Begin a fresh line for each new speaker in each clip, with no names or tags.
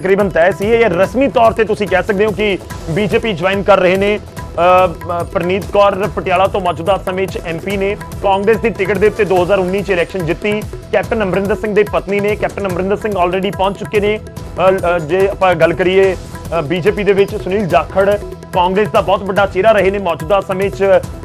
तकरीबन तय सी है। रस्मी तौर से तुसी कह सकते हो कि बीजेपी ज्वाइन कर रहे ने परनीत कौर पटियाला तो मौजूदा समय MP ने कांग्रेस की टिकट दे उत्ते 2019 च इलैक्शन जित्ती। कैप्टन अमरिंदर सिंह की पत्नी ने कैप्टन अमरिंदर सिंह ऑलरेडी पहुंच चुके ने। जे आपां गल करिए बीजेपी दे विच सुनील जाखड़ कांग्रेस का बहुत बड़ा चेहरा रहे ने मौजूदा समय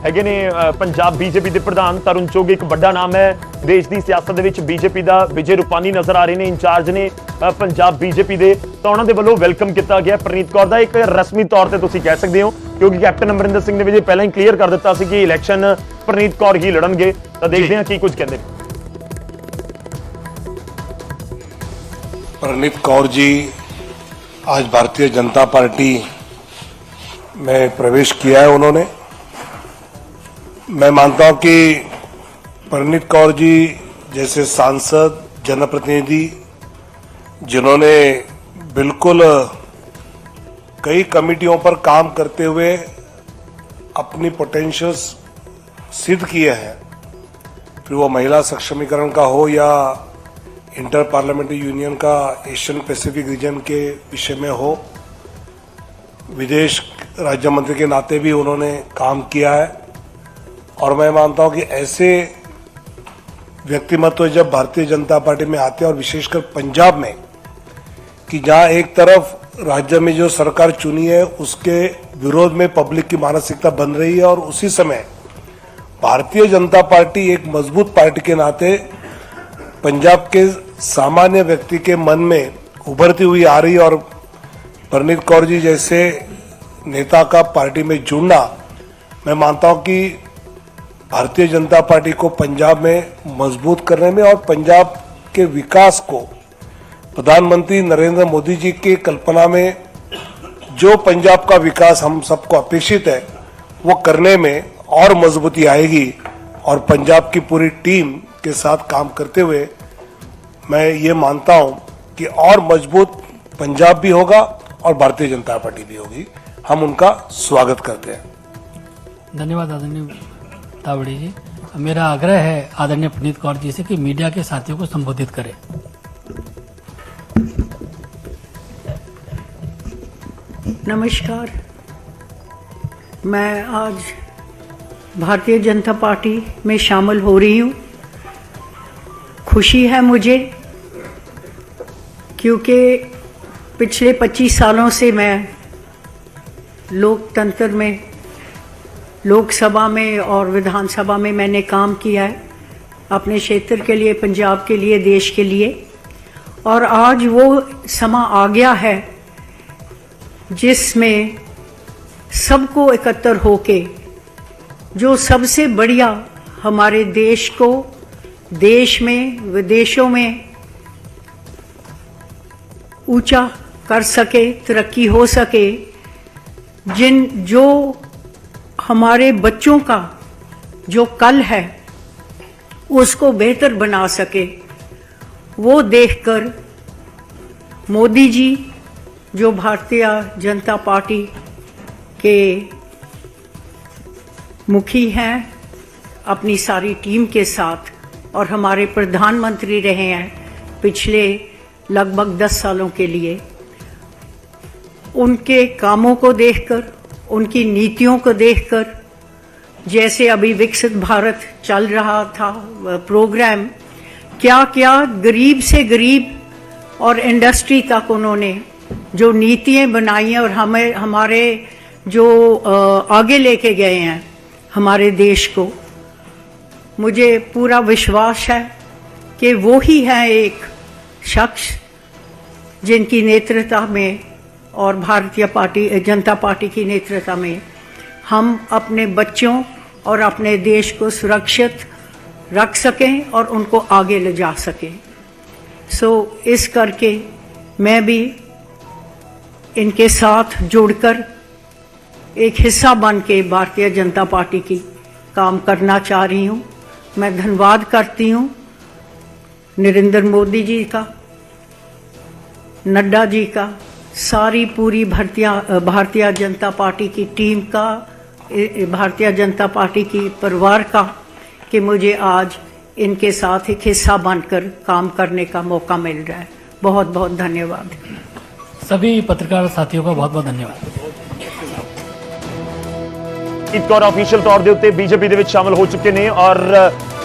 है ने। पंजाब बीजेपी के प्रधान तरुण चुग एक बड़ा नाम है देश की सियासत विच। बीजेपी का विजय रूपानी नजर आ रहे हैं इंचार्ज ने पंजाब बीजेपी के, तो उन्होंने वालों वेलकम किया गया परनीत कौर का। एक रस्मी तौर पर तुसीं कह सकते हो क्योंकि कैप्टन अमरिंदर सिंह ने विजय पहले ही क्लीयर कर दिता कि इलैक्शन परनीत कौर ही लड़नगे। तो देखते हैं कि कुछ कहते।
परनीत कौर जी आज भारतीय जनता पार्टी में प्रवेश किया है उन्होंने। मैं मानता हूं कि परनीत कौर जी जैसे सांसद जनप्रतिनिधि जिन्होंने बिल्कुल कई कमिटियों पर काम करते हुए अपनी पोटेंशियल्स सिद्ध किए हैं, फिर वो महिला सक्षमीकरण का हो या इंटर पार्लियामेंट्री यूनियन का एशियन पैसिफिक रीजन के विषय में हो, विदेश राज्य मंत्री के नाते भी उन्होंने काम किया है। और मैं मानता हूं कि ऐसे व्यक्तिमत्व जब भारतीय जनता पार्टी में आते हैं और विशेषकर पंजाब में, कि जहां एक तरफ राज्य में जो सरकार चुनी है उसके विरोध में पब्लिक की मानसिकता बन रही है और उसी समय भारतीय जनता पार्टी एक मजबूत पार्टी के नाते पंजाब के सामान्य व्यक्ति के मन में उभरती हुई आ रही है। और परनीत कौर जी जैसे नेता का पार्टी में जुड़ना, मैं मानता हूं कि भारतीय जनता पार्टी को पंजाब में मजबूत करने में और पंजाब के विकास को प्रधानमंत्री नरेंद्र मोदी जी की कल्पना में जो पंजाब का विकास हम सबको अपेक्षित है वो करने में और मजबूती आएगी। और पंजाब की पूरी टीम के साथ काम करते हुए मैं ये मानता हूं कि और मजबूत पंजाब भी होगा और भारतीय जनता पार्टी भी होगी। हम उनका स्वागत करते हैं।
धन्यवाद आदरणीय तावड़े जी। मेरा आग्रह है आदरणीय परनीत कौर जी से कि मीडिया के साथियों को संबोधित करें।
नमस्कार, मैं आज भारतीय जनता पार्टी में शामिल हो रही हूँ। खुशी है मुझे क्योंकि पिछले 25 सालों से मैं लोकतंत्र में, लोकसभा में और विधानसभा में मैंने काम किया है अपने क्षेत्र के लिए, पंजाब के लिए, देश के लिए। और आज वो समा आ गया है जिसमें सबको एकत्र होके जो सबसे बढ़िया हमारे देश को देश में विदेशों में ऊंचा कर सके, तरक्की हो सके, जो हमारे बच्चों का जो कल है उसको बेहतर बना सके, वो देखकर मोदी जी जो भारतीय जनता पार्टी के मुखी हैं अपनी सारी टीम के साथ, और हमारे प्रधानमंत्री रहे हैं पिछले लगभग 10 सालों के लिए, उनके कामों को देखकर, उनकी नीतियों को देखकर, जैसे अभी विकसित भारत चल रहा था प्रोग्राम, क्या क्या गरीब से गरीब और इंडस्ट्री तक उन्होंने जो नीतियां बनाई हैं और हमारे जो आगे लेके गए हैं हमारे देश को, मुझे पूरा विश्वास है कि वो ही है एक शख्स जिनकी नेतृत्व में और भारतीय जनता पार्टी की नेतृत्व में हम अपने बच्चों और अपने देश को सुरक्षित रख सकें और उनको आगे ले जा सकें। इस करके मैं भी इनके साथ जुड़कर एक हिस्सा बन के भारतीय जनता पार्टी की काम करना चाह रही हूँ। मैं धन्यवाद करती हूँ नरेंद्र मोदी जी का, नड्डा जी का, सारी पूरी भारतीय जनता पार्टी की टीम का, भारतीय जनता पार्टी की परिवार का, कि मुझे आज इनके साथ एक हिस्सा बनकर काम करने का मौका मिल रहा है। बहुत बहुत धन्यवाद।
सभी पत्रकार साथियों का बहुत बहुत धन्यवाद।
ਪ੍ਰੀਤ ਕੌਰ ऑफिशियल तौर ਦੇ ਉੱਤੇ ਬੀਜੇਪੀ ਦੇ ਵਿੱਚ ਸ਼ਾਮਲ ਹੋ ਚੁੱਕੇ ਨੇ ਔਰ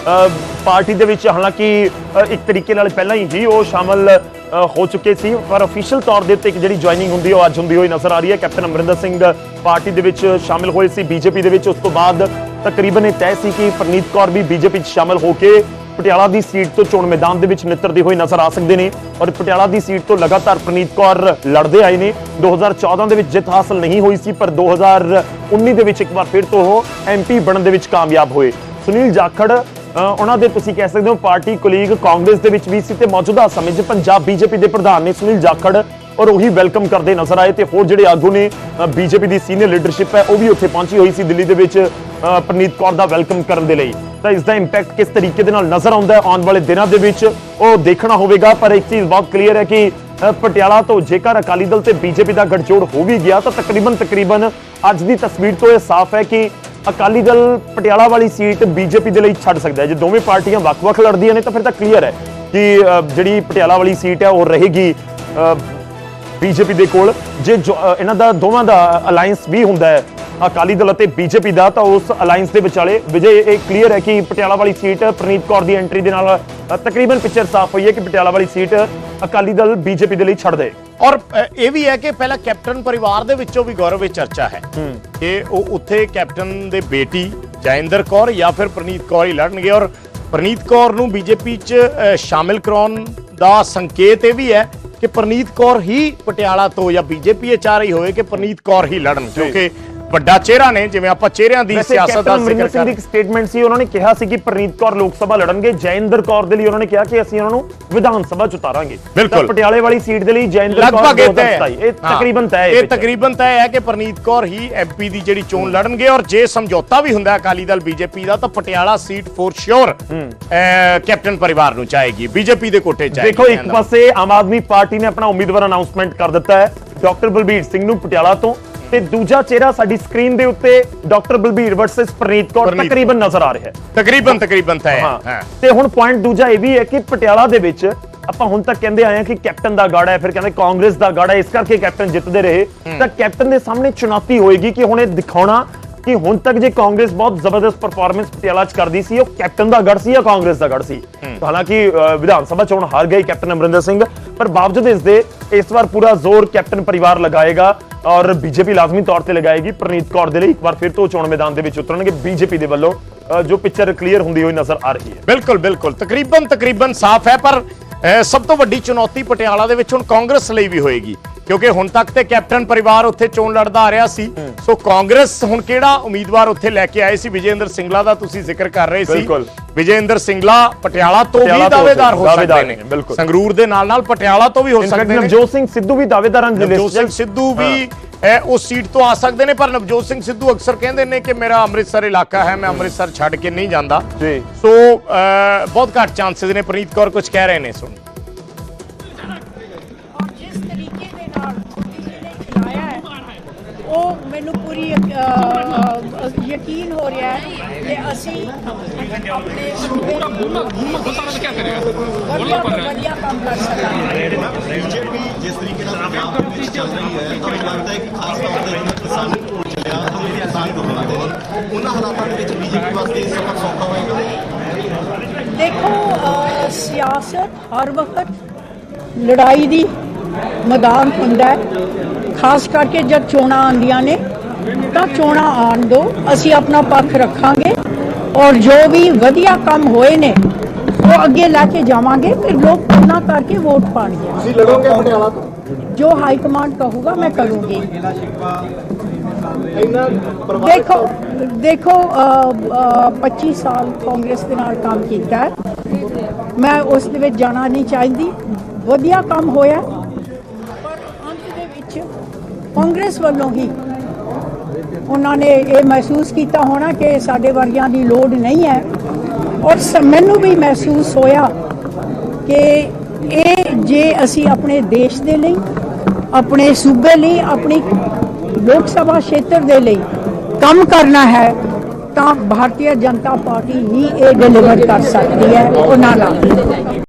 ਪਾਰਟੀ ਦੇ ਵਿੱਚ ਹਾਲਾਂਕਿ ਇੱਕ ਤਰੀਕੇ ਨਾਲ ਪਹਿਲਾਂ ਹੀ ਜੀ ਉਹ ਸ਼ਾਮਲ ਹੋ ਚੁੱਕੇ ਸੀ ਪਰ ऑफिशियल ਤੌਰ ਦੇ ਉੱਤੇ ਇੱਕ ਜਿਹੜੀ ਜੁਆਇਨਿੰਗ ਹੁੰਦੀ ਉਹ ਅੱਜ ਹੁੰਦੀ ਹੋਈ ਨਜ਼ਰ ਆ ਰਹੀ ਹੈ। ਕੈਪਟਨ ਅਮਰਿੰਦਰ ਸਿੰਘ ਪਾਰਟੀ ਦੇ ਵਿੱਚ ਸ਼ਾਮਲ ਹੋਏ ਸੀ ਬੀਜੇਪੀ ਦੇ ਵਿੱਚ। ਉਸ ਤੋਂ ਬਾਅਦ ਤਕਰੀਬਨ ਇਹ ਤੈਅ ਸੀ ਕਿ ਪ੍ਰਨੀਤ ਕੌਰ ਵੀ ਬੀਜੇਪੀ 'ਚ ਸ਼ਾਮਲ ਹੋ ਕੇ ਪਟਿਆਲਾ ਦੀ ਸੀਟ ਤੋਂ ਚੋਣ ਮੈਦਾਨ ਦੇ ਵਿੱਚ ਨਿੱਤਰਦੇ ਹੋਏ ਨਜ਼ਰ ਆ ਸਕਦੇ ਨੇ ਔਰ ਪਟਿਆਲਾ ਦੀ ਸੀਟ ਤੋਂ ਲਗਾਤਾਰ ਪ੍ਰਨੀਤ ਕੌਰ ਲੜਦੇ ਆਏ ਨੇ। 2014 ਦੇ ਵਿੱਚ ਜਿੱਤ ਹਾਸਲ ਨਹੀਂ ਹੋਈ ਸੀ ਪਰ 2019 ਦੇ ਵਿੱਚ ਇੱਕ ਵਾਰ ਫਿਰ ਤੋਂ ਉਹ ਐਮਪੀ ਬਣਨ ਦੇ ਵਿੱਚ ਕਾਮਯਾਬ ਹੋਏ। ਸੁਨੀਲ ਜਾਖੜ ਉਹਨਾਂ ਦੇ ਤੁਸੀਂ ਕਹਿ ਸਕਦੇ ਹੋ ਪਾਰਟੀ ਕੋਲੀਗ ਕਾਂਗਰਸ ਦੇ ਵਿੱਚ ਵੀ ਸੀ ਤੇ ਮੌਜੂਦਾ ਸਮੇਂ 'ਚ ਪੰਜਾਬ ਬੀਜੇਪੀ ਦੇ ਪ੍ਰਧਾਨ ਨੇ ਸੁਨੀਲ ਜਾਖੜ ਔਰ ਉਹੀ ਵੈਲਕਮ ਕਰਦੇ ਨਜ਼ਰ ਆਏ ਤੇ ਹੋਰ ਜਿਹੜੇ ਆਗੂ ਨੇ ਬੀਜੇਪੀ ਦੀ ਸੀਨੀਅਰ ਲੀਡਰਸ਼ਿਪ ਹੈ ਉਹ ਵੀ ਉੱਥੇ ਪਹੁੰਚੀ ਹੋਈ ਸੀ ਦਿੱਲੀ ਦੇ ਵਿੱਚ ਪ੍ਰਨੀਤ ਕੌਰ ਦਾ ਵੈਲਕਮ ਕਰਨ ਦੇ ਲਈ। ਤਾਂ ਇਸ ਦਾ ਇੰਪੈਕਟ ਕਿਸ ਤਰੀਕੇ ਦੇ ਨਾਲ ਨਜ਼ਰ ਆਉਂਦਾ ਹੈ ਆਉਣ ਵਾਲੇ ਦਿਨਾਂ ਦੇ ਵਿੱਚ ਉਹ ਦੇਖਣਾ ਹੋਵੇਗਾ ਪਰ ਇੱਕ ਚੀਜ਼ ਬਹੁਤ ਕਲੀਅਰ ਹੈ ਕਿ ਪਟਿਆਲਾ ਤੋਂ ਜੇਕਰ ਅਕਾਲੀ ਦਲ ਤੇ ਬੀਜੇਪੀ ਦਾ ਗੱਠਜੋੜ ਹੋ ਵੀ ਗਿਆ ਤਾਂ ਤਕਰੀਬਨ ਅੱਜ ਦੀ ਤਸਵੀਰ ਤੋਂ ਇਹ ਸਾਫ਼ ਹੈ ਕਿ ਅਕਾਲੀ ਦਲ ਪਟਿਆਲਾ ਵਾਲੀ ਸੀਟ ਬੀਜੇਪੀ ਦੇ ਲਈ ਛੱਡ ਸਕਦਾ ਹੈ। ਜੇ ਦੋਵੇਂ ਪਾਰਟੀਆਂ ਵੱਖ-ਵੱਖ ਲੜਦੀਆਂ ਨੇ ਤਾਂ ਫਿਰ ਤਾਂ ਕਲੀਅਰ ਹੈ ਕਿ ਜਿਹੜੀ ਪਟਿਆਲਾ ਵਾਲੀ ਸੀਟ ਹੈ ਉਹ ਰਹੇਗੀ ਬੀਜੇਪੀ ਦੇ ਕੋਲ। ਜੇ ਇਹਨਾਂ ਦਾ ਦੋਵਾਂ ਦਾ ਅਲਾਈਅੰਸ ਵੀ ਹੁੰਦਾ ਹੈ ਅਕਾਲੀ ਦਲ ਅਤੇ ਬੀਜੇਪੀ ਦਾ ਤਾਂ ਉਸ ਅਲਾਈਅੰਸ ਦੇ ਵਿਚਾਲੇ ਵਿਜੇ ਇਹ ਕਲੀਅਰ ਹੈ ਕਿ ਪਟਿਆਲਾ ਵਾਲੀ ਸੀਟ ਪ੍ਰਨੀਤ ਕੌਰ ਦੀ ਐਂਟਰੀ ਦੇ ਨਾਲ ਤਕਰੀਬਨ ਪਿਕਚਰ ਸਾਫ਼ ਹੋਈ ਹੈ ਕਿ ਪਟਿਆਲਾ ਵਾਲੀ ਸੀਟ ਅਕਾਲੀ ਦਲ ਬੀਜੇਪੀ ਦੇ ਲਈ ਛੱਡ ਦੇ।
ਔਰ ਇਹ ਵੀ ਹੈ ਕਿ ਪਹਿਲਾਂ ਕੈਪਟਨ ਪਰਿਵਾਰ ਦੇ ਵਿੱਚੋਂ ਵੀ ਗੌਰਵ ਵਿੱਚ ਚਰਚਾ ਹੈ ਕਿ ਉਹ ਉੱਥੇ ਕੈਪਟਨ ਦੇ ਬੇਟੀ ਜੈਇੰਦਰ ਕੌਰ ਜਾਂ ਫਿਰ ਪ੍ਰਨੀਤ ਕੌਰ ਹੀ ਲੜਨਗੇ ਔਰ ਪ੍ਰਨੀਤ ਕੌਰ ਨੂੰ ਬੀਜੇਪੀ 'ਚ ਸ਼ਾਮਿਲ ਕਰਾਉਣ ਦਾ ਸੰਕੇਤ ਇਹ ਵੀ ਹੈ ਕਿ ਪ੍ਰਨੀਤ ਕੌਰ ਹੀ ਪਟਿਆਲਾ ਤੋਂ ਜਾਂ ਬੀਜੇਪੀ ਚਾਹ ਰਹੀ ਹੋਵੇ ਕਿ ਪ੍ਰਨੀਤ ਕੌਰ ਹੀ ਲੜਨ ਕਿਉਂਕਿ ਵੱਡਾ ਚਿਹਰਾ ਨੇ ਜਿਵੇਂ ਆਪਾਂ ਚਿਹਰਿਆਂ ਦੀ ਸਿਆਸਤ ਦਾ ਜ਼ਿਕਰ
ਕਰ ਇੱਕ ਸਟੇਟਮੈਂਟ ਸੀ ਉਹਨਾਂ ਨੇ ਕਿਹਾ ਸੀ ਕਿ ਪ੍ਰਨੀਤ ਕੌਰ ਲੋਕ ਸਭਾ ਲੜਨਗੇ ਜੈਇੰਦਰ ਕੌਰ ਦੇ ਲਈ ਉਹਨਾਂ ਨੇ ਕਿਹਾ ਕਿ ਅਸੀਂ ਉਹਨਾਂ ਨੂੰ ਵਿਧਾਨ ਸਭਾ ਚ ਉਤਾਰਾਂਗੇ। ਤਾਂ ਪਟਿਆਲੇ ਵਾਲੀ ਸੀਟ ਦੇ ਲਈ ਜੈਇੰਦਰ ਕੌਰ ਇਹ
ਤਕਰੀਬਨ ਤੈਅ ਹੈ ਕਿ ਪ੍ਰਨੀਤ ਕੌਰ ਹੀ ਐਮਪੀ ਦੀ ਜਿਹੜੀ ਚੋਣ ਲੜਨਗੇ ਔਰ ਜੇ ਸਮਝੌਤਾ ਵੀ ਹੁੰਦਾ ਅਕਾਲੀ ਦਲ ਬੀਜੇਪੀ ਦਾ ਤਾਂ ਪਟਿਆਲਾ ਸੀਟ ਫੋਰ ਸ਼ੋਰ ਕੈਪਟਨ ਪਰਿਵਾਰ ਨੂੰ ਚਾਹੇਗੀ ਬੀਜੇਪੀ ਦੇ ਕੋਟੇ ਚਾਹੇਗੀ।
ਦੇਖੋ ਇੱਕ ਪਾਸੇ ਆਮ ਆਦਮੀ ਪਾਰਟੀ ਨੇ ਆਪਣਾ ਉਮੀਦਵਾਰ ਅਨਾਉਂਸਮੈਂਟ ਕਰ ਦਿੱਤਾ ਹੈ ਡਾਕਟਰ ਬਲਬੀਰ ਸਿੰਘ ਨੂੰ ਪਟਿਆਲਾ ਤੋਂ ਤੇ ਦੂਜਾ ਚਿਹਰਾ ਸਾਡੀ ਸਕਰੀਨ ਦੇ ਉੱਤੇ ਡਾਕਟਰ ਬਲਬੀਰ ਵਰਸਸ ਪ੍ਰਨੀਤ ਕੌਰ ਤਕਰੀਬਨ ਨਜ਼ਰ ਆ ਰਿਹਾ ਹੈ।
ਤਕਰੀਬਨ ਤੈਅ ਹੈ।
ਤੇ ਹੁਣ ਪੁਆਇੰਟ ਦੂਜਾ ਇਹ ਵੀ ਹੈ ਕਿ ਪਟਿਆਲਾ ਦੇ ਵਿੱਚ ਆਪਾਂ ਹੁਣ ਤੱਕ ਕਹਿੰਦੇ ਆਏ ਹਾਂ ਕਿ ਕੈਪਟਨ ਦਾ ਗਾੜਾ ਹੈ ਫਿਰ ਕਹਿੰਦੇ ਕਾਂਗਰਸ ਦਾ ਗਾੜਾ ਇਸ ਕਰਕੇ ਕੈਪਟਨ ਜਿੱਤਦੇ ਰਹੇ ਤਾਂ ਕੈਪਟਨ ਦੇ ਸਾਹਮਣੇ ਚੁਣੌਤੀ ਹੋਏਗੀ ਕਿ ਹੁਣ ਇਹ ਦਿਖਾਉਣਾ ਕਿ ਹੁਣ ਤੱਕ ਜੇ ਕਾਂਗਰਸ ਬਹੁਤ ਜ਼ਬਰਦਸਤ ਪਰਫਾਰਮੈਂਸ ਪਟਿਆਲਾ 'ਚ ਕਰਦੀ ਸੀ ਉਹ ਕੈਪਟਨ ਦਾ ਗੜ ਸੀ ਜਾਂ ਕਾਂਗਰਸ ਦਾ ਗੜ ਸੀ। ਹਾਲਾਂਕਿ ਵਿਧਾਨ ਸਭਾ ਚੋਣ ਹਾਰ ਗਏ ਕੈਪਟਨ ਅਮਰਿੰਦਰ ਸਿੰਘ ਪਰ ਬਾਵਜੂਦ ਇਸ ਦੇ ਇਸ ਵਾਰ ਪੂਰਾ ਜ਼ੋਰ ਕੈਪਟਨ ਪਰਿਵਾਰ ਲਗਾਏਗਾ ਔਰ ਬੀਜੇਪੀ ਲਾਜ਼ਮੀ ਤੌਰ ਤੇ ਲਗਾਏਗੀ ਪ੍ਰਨੀਤ ਕੌਰ ਦੇ ਲਈ ਇੱਕ ਵਾਰ ਫਿਰ ਤੋਂ ਚੋਣ ਮੈਦਾਨ ਦੇ ਵਿੱਚ ਉਤਰਨਗੇ ਬੀਜੇਪੀ ਦੇ ਵੱਲੋਂ ਜੋ ਪਿਕਚਰ ਕਲੀਅਰ ਹੁੰਦੀ ਹੋਈ ਨਜ਼ਰ ਆ ਰਹੀ ਹੈ।
ਬਿਲਕੁਲ ਤਕਰੀਬਨ ਸਾਫ਼ ਹੈ ਪਰ ਸਭ ਤੋਂ ਵੱਡੀ ਚੁਣੌਤੀ ਪਟਿਆਲਾ ਦੇ ਵਿੱਚ ਹੁਣ ਕਾਂਗਰਸ ਲਈ ਵੀ ਹੋਏਗੀ ਕਿਉਂਕਿ ਹੁਣ ਤੱਕ ਤੇ ਕੈਪਟਨ ਪਰਿਵਾਰ ਉੱਥੇ ਚੋਣ ਲੜਦਾ ਆ ਰਿਹਾ ਸੀ ਸੋ ਕਾਂਗਰਸ ਹੁਣ ਕਿਹੜਾ ਉਮੀਦਵਾਰ ਉੱਥੇ ਲੈ ਕੇ ਆਏ ਸੀ ਵਿਜੇਂਦਰ ਸਿੰਗਲਾ ਦਾ ਤੁਸੀਂ ਜ਼ਿਕਰ ਕਰ ਰਹੇ ਸੀ ਵਿਜੇਂਦਰ ਸਿੰਗਲਾ ਪਟਿਆਲਾ ਤੋਂ ਵੀ ਦਾਅਵੇਦਾਰ ਹੋ ਸਕਦੇ ਨੇ ਸੰਗਰੂਰ ਦੇ ਨਾਲ ਪਟਿਆਲਾ ਤੋਂ ਵੀ ਹੋ ਸਕਦੇ ਨੇ
ਨਵਜੋਤ ਸਿੰਘ ਸਿੱਧੂ ਵੀ ਦਾਅਵੇਦਾਰਾਂ ਦੀ
ਨਵਜੋਤ ਸਿੰਘ ਸਿੱਧੂ ਵੀ ਉਸ ਸੀਟ ਤੋਂ ਆ ਸਕਦੇ ਨੇ ਪਰ ਨਵਜੋਤ ਸਿੰਘ ਸਿੱਧੂ ਅਕਸਰ ਕਹਿੰਦੇ ਨੇ ਕਿ ਮੇਰਾ ਅੰਮ੍ਰਿਤਸਰ ਇਲਾਕਾ ਹੈ ਮੈਂ ਅੰਮ੍ਰਿਤਸਰ ਛੱਡ ਕੇ ਨਹੀਂ ਜਾਂਦਾ ਸੋ ਬਹੁਤ ਘੱਟ ਚਾਂਸਸ ਨੇ। ਪ੍ਰੀਤ ਕੌਰ ਕੁਝ ਕਹਿ ਰਹੇ ਨੇ ਸੁਣ
ਉਹ ਮੈਨੂੰ ਪੂਰੀ ਯਕੀਨ ਹੋ ਰਿਹਾ ਹੈ ਕਿ ਅਸੀਂ ਆਪਣੇ ਸੂਬੇ ਵਧੀਆ ਕੰਮ ਕਰ ਸਕਾਂਗੇ।
ਬੀਜੇਪੀ ਜਿਸ ਤਰੀਕੇ ਨਾਲ ਪੰਜਾਬ ਦੇ ਵਿੱਚ ਚੱਲ ਰਹੀ ਹੈ ਤੁਹਾਨੂੰ ਲੱਗਦਾ ਹੈ ਕਿ ਖਾਸ ਤੌਰ ਤੇ ਕਿਸਾਨੀ ਘੋਲ ਚੱਲਿਆ ਕਿਸਾਨ ਘੋਲਾਦੇ ਨੇ ਉਹਨਾਂ ਹਾਲਾਤਾਂ ਦੇ ਵਿੱਚ ਬੀਜੇਪੀ ਵਾਸਤੇ ਸਫ਼ਰ ਸੌਖਾ ਹੋਏਗਾ?
ਦੇਖੋ ਸਿਆਸਤ ਹਰ ਵਕਤ ਲੜਾਈ ਦੀ ਮੈਦਾਨ ਹੁੰਦਾ ਹੈ ਖਾਸ ਕਰਕੇ ਜਦ ਚੋਣਾਂ ਆਉਂਦੀਆਂ ਨੇ ਤਾਂ ਚੋਣਾਂ ਆਉਣ ਦਿਓ ਅਸੀਂ ਆਪਣਾ ਪੱਖ ਰੱਖਾਂਗੇ ਔਰ ਜੋ ਵੀ ਵਧੀਆ ਕੰਮ ਹੋਏ ਨੇ ਉਹ ਅੱਗੇ ਲੈ ਕੇ ਜਾਵਾਂਗੇ ਫਿਰ ਲੋਕ ਤੁਲਨਾ ਕਰਕੇ ਵੋਟ ਪਾਣਗੇ।
ਤੁਸੀਂ ਲੜੋਗੇ ਪਟਿਆਲਾ ਤੋਂ?
ਜੋ ਹਾਈ ਕਮਾਂਡ ਕਹੂਗਾ ਮੈਂ ਕਰੂੰਗੀ। ਦੇਖੋ 25 ਸਾਲ ਕਾਂਗਰਸ ਦੇ ਨਾਲ ਕੰਮ ਕੀਤਾ ਹੈ ਮੈਂ ਉਸ ਦੇ ਵਿੱਚ ਜਾਣਾ ਨਹੀਂ ਚਾਹੀਦੀ ਵਧੀਆ ਕੰਮ ਹੋਇਆ ਪਰ ਅੰਤ ਦੇ ਵਿੱਚ ਕਾਂਗਰਸ ਵੱਲੋਂ ਹੀ ਉਹਨਾਂ ਨੇ ਇਹ ਮਹਿਸੂਸ ਕੀਤਾ ਹੋਣਾ ਕਿ ਸਾਡੇ ਵਰਗਿਆਂ ਦੀ ਲੋੜ ਨਹੀਂ ਹੈ ਔਰ ਮੈਨੂੰ ਵੀ ਮਹਿਸੂਸ ਹੋਇਆ ਕਿ ਇਹ ਜੇ ਅਸੀਂ ਆਪਣੇ ਦੇਸ਼ ਦੇ ਲਈ ਆਪਣੇ ਸੂਬੇ ਲਈ ਆਪਣੀ ਲੋਕ ਸਭਾ ਖੇਤਰ ਦੇ ਲਈ ਕੰਮ ਕਰਨਾ ਹੈ ਤਾਂ ਭਾਰਤੀ ਜਨਤਾ ਪਾਰਟੀ ਹੀ ਇਹ ਡਿਲੀਵਰ ਕਰ ਸਕਦੀ ਹੈ ਉਹਨਾਂ ਨਾਲ।